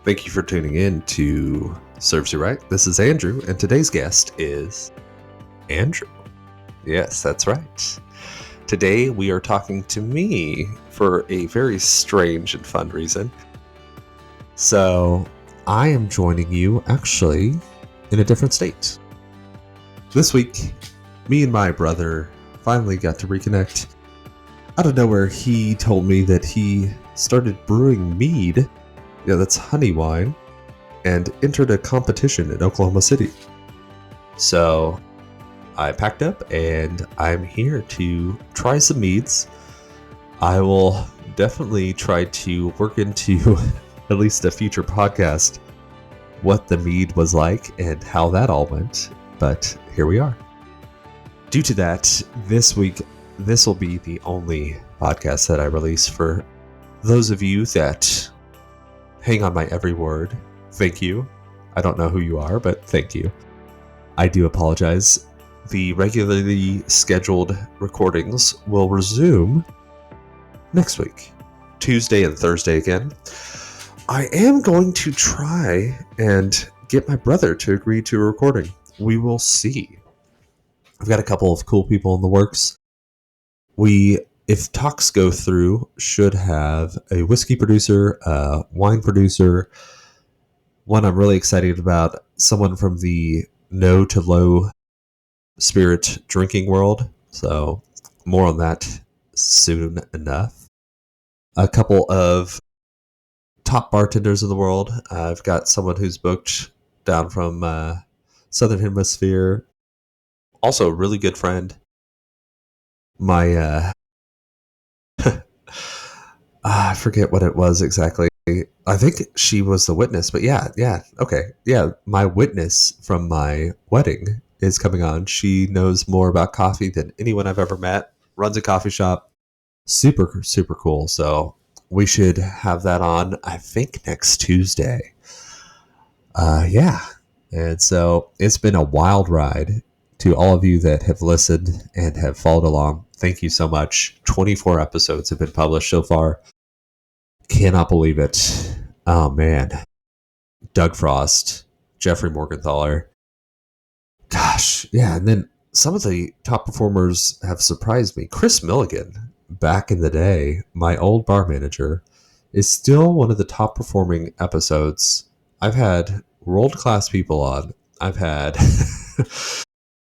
Thank you for tuning in to Serves You Right. This is Andrew, and today's guest is Andrew. Yes, that's right. Today we are talking to me for a very strange and fun reason. So I am joining you actually in a different state. This week, me and my brother finally got to reconnect. Out of nowhere, he told me that he started brewing mead. Yeah, that's honey wine, and entered a competition in Oklahoma City. So I packed up and I'm here to try some meads. I will definitely try to work into at least a future podcast what the mead was like and how that all went. But here we are. Due to that, this week, this will be the only podcast that I release. For those of you that hang on my every word, thank you. I don't know who you are, but thank you. I do apologize. The regularly scheduled recordings will resume next week, Tuesday and Thursday again. I am going to try and get my brother to agree to a recording. We will see. I've got a couple of cool people in the works. If talks go through, should have a whiskey producer, a wine producer, one I'm really excited about, someone from the no to low spirit drinking world. So more on that soon enough. A couple of top bartenders in the world. I've got someone who's booked down from Southern Hemisphere. Also a really good friend. My I forget what it was exactly. I think she was the witness, but yeah, okay. Yeah, my witness from my wedding is coming on. She knows more about coffee than anyone I've ever met, runs a coffee shop. Super, super cool. So we should have that on, I think, next Tuesday. Yeah. And so it's been a wild ride. To all of you that have listened and have followed along, thank you so much. 24 episodes have been published so far. Cannot believe it. Oh, man. Doug Frost, Jeffrey Morgenthaler. Gosh, yeah. And then some of the top performers have surprised me. Chris Milligan, back in the day, my old bar manager, is still one of the top performing episodes. I've had world-class people on. I've had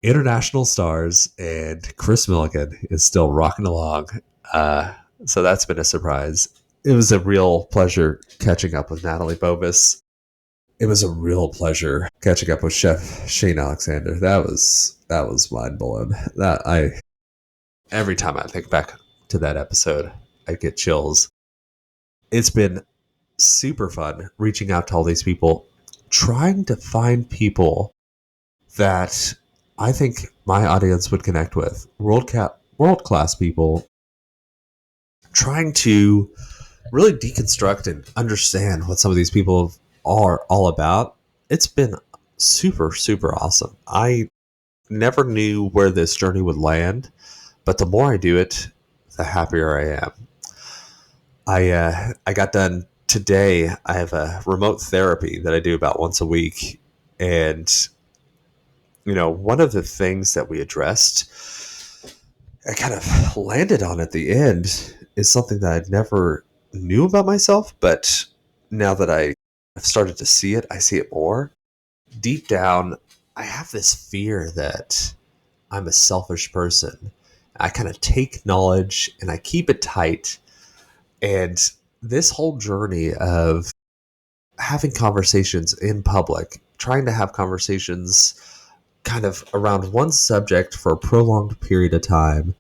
international stars, and Chris Milligan is still rocking along. So that's been a surprise. It was a real pleasure catching up with Natalie Bovis. It was a real pleasure catching up with Chef Shane Alexander. That was mind blowing. Every time I think back to that episode, I get chills. It's been super fun reaching out to all these people, trying to find people that I think my audience would connect with. World-class people, trying to really deconstruct and understand what some of these people are all about. It's been super, super awesome. I never knew where this journey would land, but the more I do it, the happier I am. I got done today. I have a remote therapy that I do about once a week, and one of the things that we addressed, I kind of landed on at the end, is something that I never knew about myself, but now that I've started to see it, I see it more. Deep down, I have this fear that I'm a selfish person. I kind of take knowledge and I keep it tight. And this whole journey of having conversations in public, trying to have conversations kind of around one subject for a prolonged period of time,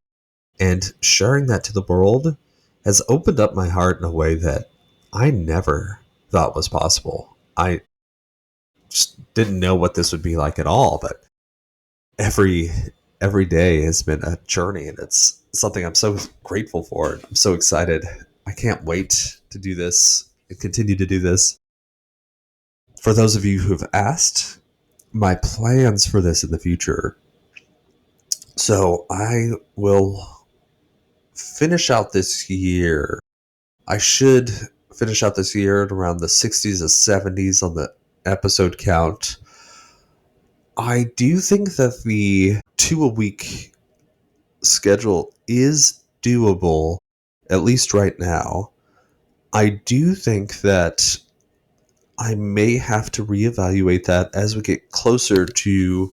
and sharing that to the world has opened up my heart in a way that I never thought was possible. I just didn't know what this would be like at all, but every day has been a journey, and it's something I'm so grateful for. I'm so excited. I can't wait to do this and continue to do this. For those of you who've asked, my plans for this in the future. So I will finish out this year. I should finish out this year at around the 60s to 70s on the episode count. I do think that the 2 a week schedule is doable, at least right now. I do think that I may have to reevaluate that as we get closer to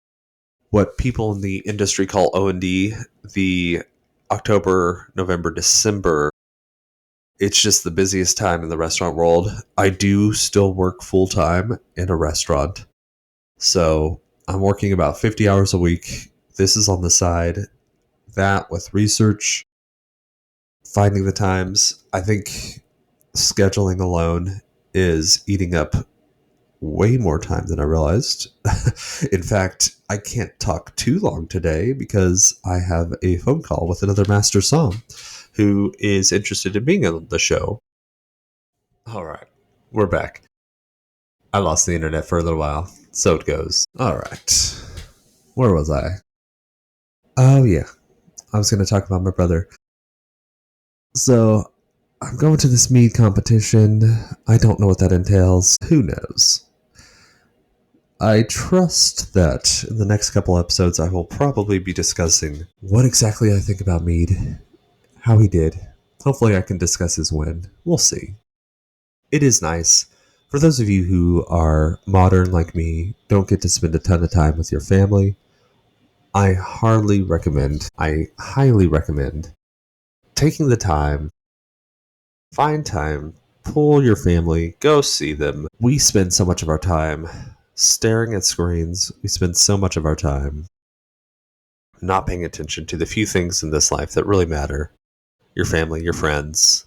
what people in the industry call O&D, the October, November, December. It's just the busiest time in the restaurant world. I do still work full-time in a restaurant. So I'm working about 50 hours a week. This is on the side. That with research, finding the times. I think scheduling alone is eating up way more time than I realized. In fact, I can't talk too long today because I have a phone call with another master som who is interested in being on the show. All right, we're back. I lost the internet for a little while, so it goes. All right, where was I? Oh, yeah, I was going to talk about my brother. So, I'm going to this mead competition. I don't know what that entails. Who knows? I trust that in the next couple episodes I will probably be discussing what exactly I think about Mead, how he did. Hopefully I can discuss his win. We'll see. It is nice. For those of you who are modern like me, don't get to spend a ton of time with your family, I highly recommend taking the time, find time, pull your family, go see them. We spend so much of our time staring at screens. We spend so much of our time not paying attention to the few things in this life that really matter. Your family, your friends,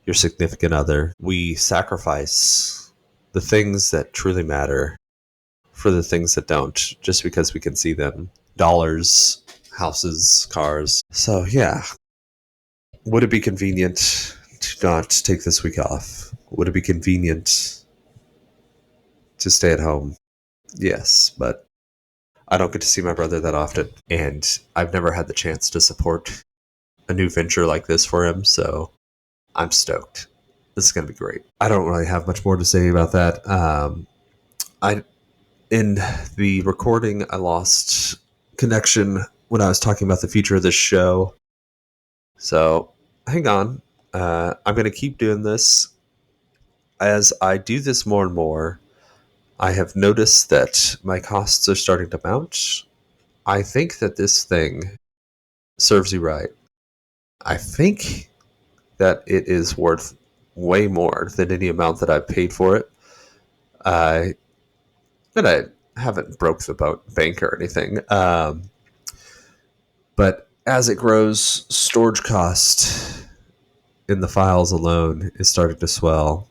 your significant other. We sacrifice the things that truly matter for the things that don't, just because we can see them. Dollars, houses, cars. So yeah, would it be convenient to not take this week off? Would it be convenient to stay at home? Yes, but I don't get to see my brother that often, and I've never had the chance to support a new venture like this for him, so I'm stoked. This is going to be great. I don't really have much more to say about that. I in the recording, I lost connection when I was talking about the future of this show. So hang on. I'm going to keep doing this. As I do this more and more, I have noticed that my costs are starting to mount. I think that this thing serves you right. I think that it is worth way more than any amount that I've paid for it. But I haven't broke the bank or anything. But as it grows, storage cost in the files alone is starting to swell.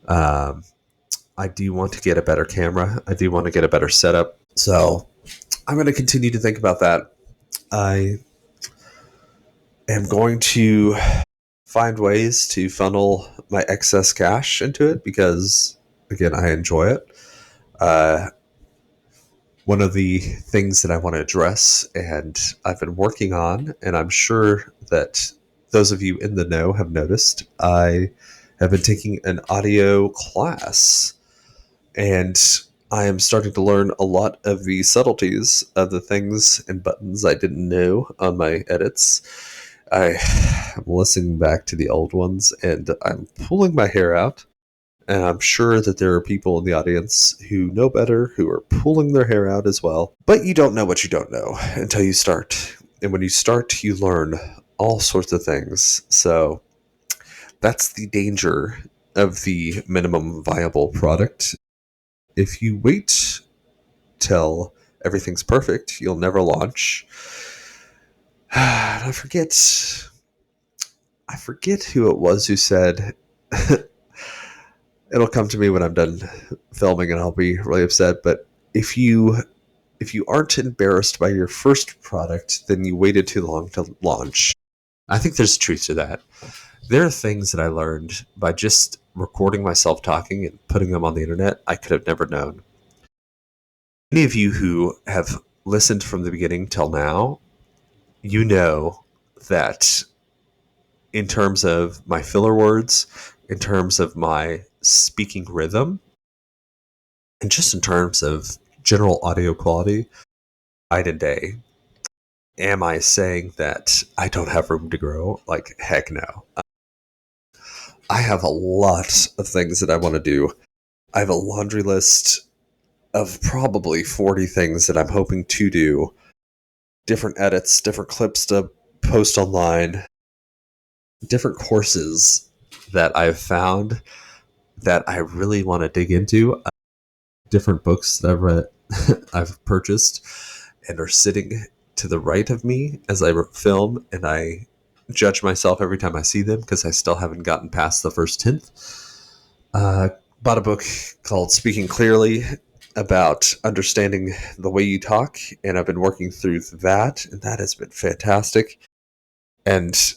I do want to get a better camera. I do want to get a better setup. So I'm going to continue to think about that. I am going to find ways to funnel my excess cash into it because, again, I enjoy it. One of the things that I want to address and I've been working on, and I'm sure that those of you in the know have noticed, I have been taking an audio class, and I am starting to learn a lot of the subtleties of the things and buttons I didn't know on my edits. I'm listening back to the old ones, and I'm pulling my hair out. And I'm sure that there are people in the audience who know better, who are pulling their hair out as well. But you don't know what you don't know until you start. And when you start, you learn all sorts of things. So that's the danger of the minimum viable product. If you wait till everything's perfect, you'll never launch. I forget who it was who said, it'll come to me when I'm done filming and I'll be really upset. But if you aren't embarrassed by your first product, then you waited too long to launch. I think there's truth to that. There are things that I learned by just recording myself talking and putting them on the internet I could have never known. Any of you who have listened from the beginning till now, you know that in terms of my filler words, in terms of my speaking rhythm, and just in terms of general audio quality, night and day. Am I saying that I don't have room to grow? Like, heck no. I have a lot of things that I want to do. I have a laundry list of probably 40 things that I'm hoping to do. Different edits, different clips to post online, different courses that I've found that I really want to dig into. Different books that I've read, I've purchased, and are sitting to the right of me as I film, and I judge myself every time I see them because I still haven't gotten past the first 10th. Bought a book called Speaking Clearly about understanding the way you talk, and I've been working through that, and that has been fantastic. And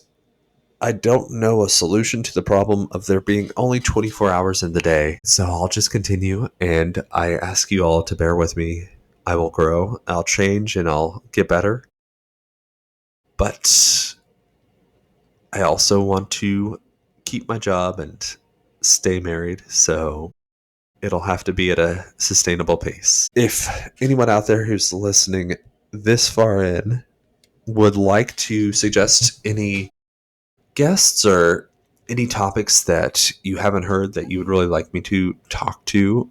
I don't know a solution to the problem of there being only 24 hours in the day. So I'll just continue, and I ask you all to bear with me. I will grow, I'll change, and I'll get better. But I also want to keep my job and stay married, so it'll have to be at a sustainable pace. If anyone out there who's listening this far in would like to suggest any guests or any topics that you haven't heard that you would really like me to talk to,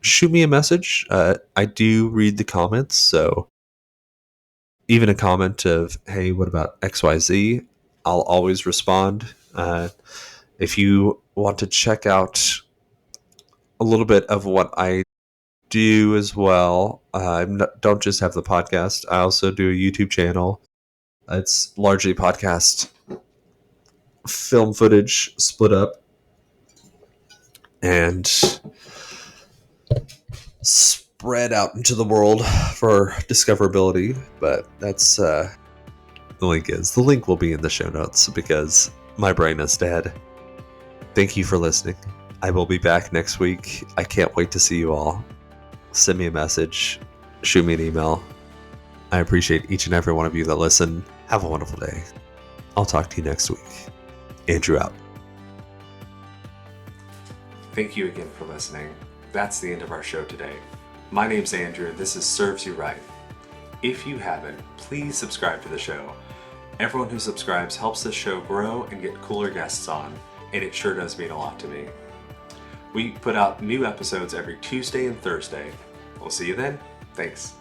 shoot me a message. I do read the comments, so even a comment of, hey, what about XYZ? I'll always respond. If you want to check out a little bit of what I do as well, don't just have the podcast. I also do a YouTube channel. It's largely podcast film footage split up and spread out into the world for discoverability. But that's the link will be in the show notes because my brain is dead. Thank you for listening. I will be back next week. I can't wait to see you all. Send me a message, shoot me an email. I appreciate each and every one of you that listen. Have a wonderful day. I'll talk to you next week. Andrew out. Thank you again for listening. That's the end of our show today. My name's Andrew, and this is Serves You Right. If you haven't, please subscribe to the show. Everyone who subscribes helps this show grow and get cooler guests on, and it sure does mean a lot to me. We put out new episodes every Tuesday and Thursday. We'll see you then. Thanks.